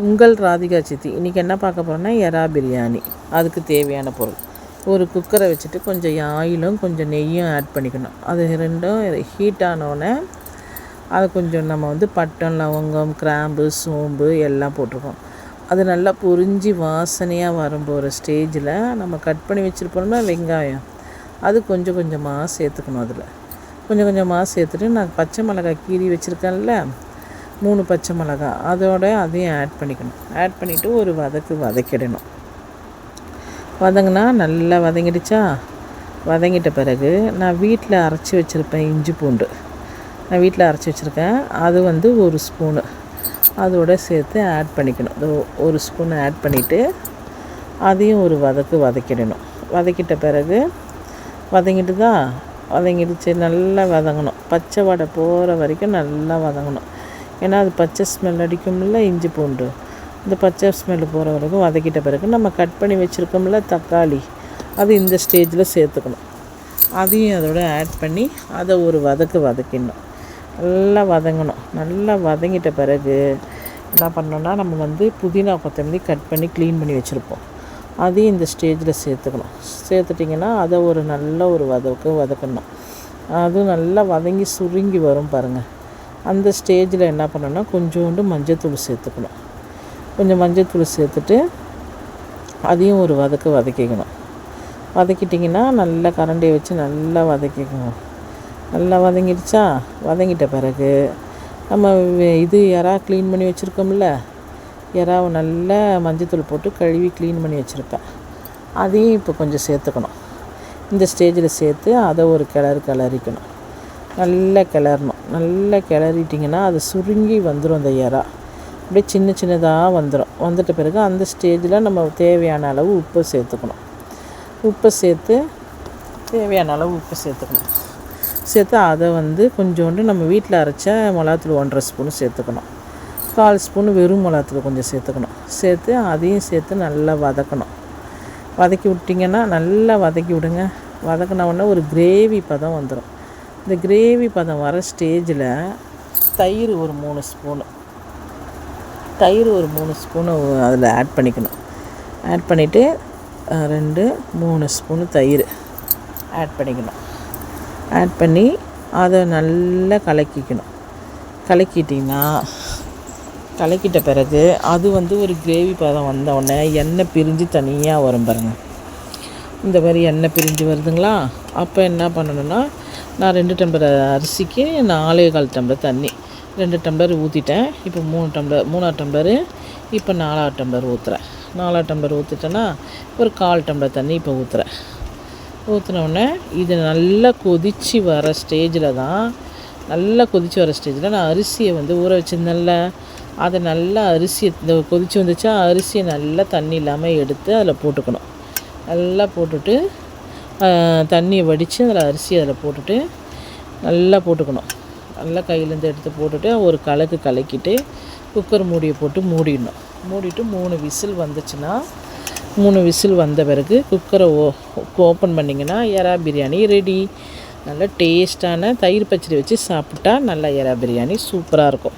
உங்கள் ராதிகா சித்தி. இன்றைக்கி என்ன பார்க்க போகிறோன்னா எறா பிரியாணி. அதுக்கு தேவையான பொருள், ஒரு குக்கரை வச்சுட்டு கொஞ்சம் ஆயிலும் கொஞ்சம் நெய்யும் ஆட் பண்ணிக்கணும். அது ரெண்டும் ஹீட் ஆனோடனே அதை கொஞ்சம் நம்ம பட்டை, லவங்கம், கிராம்பு, சோம்பு எல்லாம் போட்டிருக்கோம். அது நல்லா பொரிஞ்சு வாசனையாக வரும்போகிற ஸ்டேஜில் நம்ம கட் பண்ணி வச்சுருப்போம்னா வெங்காயம், அது கொஞ்சம் கொஞ்சமாக சேர்த்துக்கணும். அதில் கொஞ்சம் கொஞ்சமாக சேர்த்துட்டு நான் பச்சை மிளகாய் கீறி வச்சுருக்கேன்ல, 3 பச்சை மிளகாய், அதையும் ஆட் பண்ணிக்கணும். ஆட் பண்ணிவிட்டு ஒரு வதக்கிடணும். வதங்கினா நல்லா வதங்கிடுச்சா? வதங்கிட்ட பிறகு நான் வீட்டில் அரைச்சி வச்சுருப்பேன் இஞ்சி பூண்டு. நான் வீட்டில் அரைச்சி வச்சுருக்கேன். அது ஒரு ஸ்பூனு அதோடு சேர்த்து ஆட் பண்ணிக்கணும். ஒரு ஸ்பூன் ஆட் பண்ணிவிட்டு அதையும் ஒரு வதக்கிடணும். வதக்கிட்ட பிறகு வதங்கிடுச்சு, நல்லா வதங்கணும். பச்சை வடை போகிற வரைக்கும் நல்லா வதங்கணும். ஏன்னா அது பச்சை ஸ்மெல் அடிக்கும்ல இஞ்சி பூண்டு, இந்த பச்சை ஸ்மெல் போகிற வரைக்கும் வதக்கிட்ட பிறகு நம்ம கட் பண்ணி வச்சுருக்கோம்ல தக்காளி, அது இந்த ஸ்டேஜில் சேர்த்துக்கணும். அதையும் அதோட ஆட் பண்ணி அதை ஒரு வதக்கிடணும். நல்லா வதங்கணும். நல்லா வதங்கிட்ட பிறகு என்ன பண்ணோன்னா நம்ம புதினா கொத்தமல்லி கட் பண்ணி க்ளீன் பண்ணி வச்சுருப்போம், அதையும் இந்த ஸ்டேஜில் சேர்த்துக்கணும். சேர்த்துட்டிங்கன்னா அதை நல்ல ஒரு வதக்கணும். அதுவும் நல்லா வதங்கி சுருங்கி வரும் பாருங்கள். அந்த ஸ்டேஜில் என்ன பண்ணணும்னா கொஞ்சோண்டு மஞ்சத்தூள் சேர்த்துக்கணும். கொஞ்சம் மஞ்சத்தூள் சேர்த்துட்டு அதையும் ஒரு வதக்கிக்கணும். வதக்கிட்டிங்கன்னா நல்லா கரண்டியை வச்சு நல்லா வதக்கிக்கணும். நல்லா வதங்கிடுச்சா? வதங்கிட்ட பிறகு நம்ம எறா க்ளீன் பண்ணி வச்சுருக்கோம்ல, எறாவை நல்லா மஞ்சத்தூள் போட்டு கழுவி க்ளீன் பண்ணி வச்சுருப்பேன், அதையும் இப்போ கொஞ்சம் சேர்த்துக்கணும். இந்த ஸ்டேஜில் சேர்த்து அதை ஒரு கிளறிக்கணும். நல்லா கிளறணும். நல்லா கிளறிட்டிங்கன்னா அது சுருங்கி வந்துடும். அந்த எறா அப்படியே சின்னதாக வந்துட்ட பிறகு அந்த ஸ்டேஜில் நம்ம தேவையான அளவு உப்பு சேர்த்துக்கணும். தேவையான அளவு உப்பு சேர்த்துக்கணும். சேர்த்து அதை கொஞ்சோண்டு நம்ம வீட்டில் அரைச்ச மிளகாத்தூள் 1.5 ஸ்பூன் சேர்த்துக்கணும். 1/4 ஸ்பூன் வெறும் மிளகாத்தூள் கொஞ்சம் சேர்த்துக்கணும். சேர்த்து அதையும் சேர்த்து நல்லா வதக்கணும். வதக்கி விட்டிங்கன்னா நல்லா வதக்கி விடுங்க. வதக்கின உடனே ஒரு கிரேவி பதம் வந்துடும். இந்த கிரேவி பதம் வர ஸ்டேஜில் தயிர் ஒரு 3 ஸ்பூனு அதில் ஆட் பண்ணிக்கணும். ஆட் பண்ணிவிட்டு 2-3 ஸ்பூனு தயிர் ஆட் பண்ணிக்கணும். ஆட் பண்ணி அதை நல்லா கலக்கிட்ட பிறகு அது ஒரு கிரேவி பதம் வந்தவுடனே எண்ணெய் பிரிஞ்சு தனியாக வரும் பாருங்கள். இந்த மாதிரி எண்ணெய் பிரிஞ்சு வருதுங்களா? அப்போ என்ன பண்ணணுன்னா, நான் 2 டம்ளர் அரிசிக்கு 4.25 டம்ளர் தண்ணி, 2 டம்ளர் ஊற்றிட்டேன். இப்போ 3 டம்ளரு, இப்போ 4 டம்ளர் ஊற்றுறேன். 4 டம்ளர் ஊற்றிட்டேன்னா ஒரு 1/4 டம்ளர் தண்ணி இப்போ ஊற்றினோடனே இது நல்லா கொதித்து வர ஸ்டேஜில் நான் அரிசியை ஊற வச்சுருந்தேன்ல, அதை நல்லா இந்த கொதித்து வந்துச்சா, அரிசியை நல்லா தண்ணி இல்லாமல் எடுத்து அதில் போட்டுக்கணும். நல்லா போட்டுட்டு தண்ணியை வடித்து அரிசியை அதில் போட்டுட்டு நல்லா போட்டுக்கணும். நல்லா கையிலேருந்து எடுத்து போட்டுட்டு ஒரு கலக்கிட்டு குக்கர் மூடியை போட்டு மூடிட்டு 3 விசில் வந்துச்சுன்னா, 3 விசில் வந்த பிறகு குக்கரை ஓப்பன் பண்ணிங்கன்னா எறா பிரியாணி ரெடி. நல்லா டேஸ்ட்டான தயிர் பச்சடி வச்சு சாப்பிட்டா நல்லா எறா பிரியாணி சூப்பராக இருக்கும்.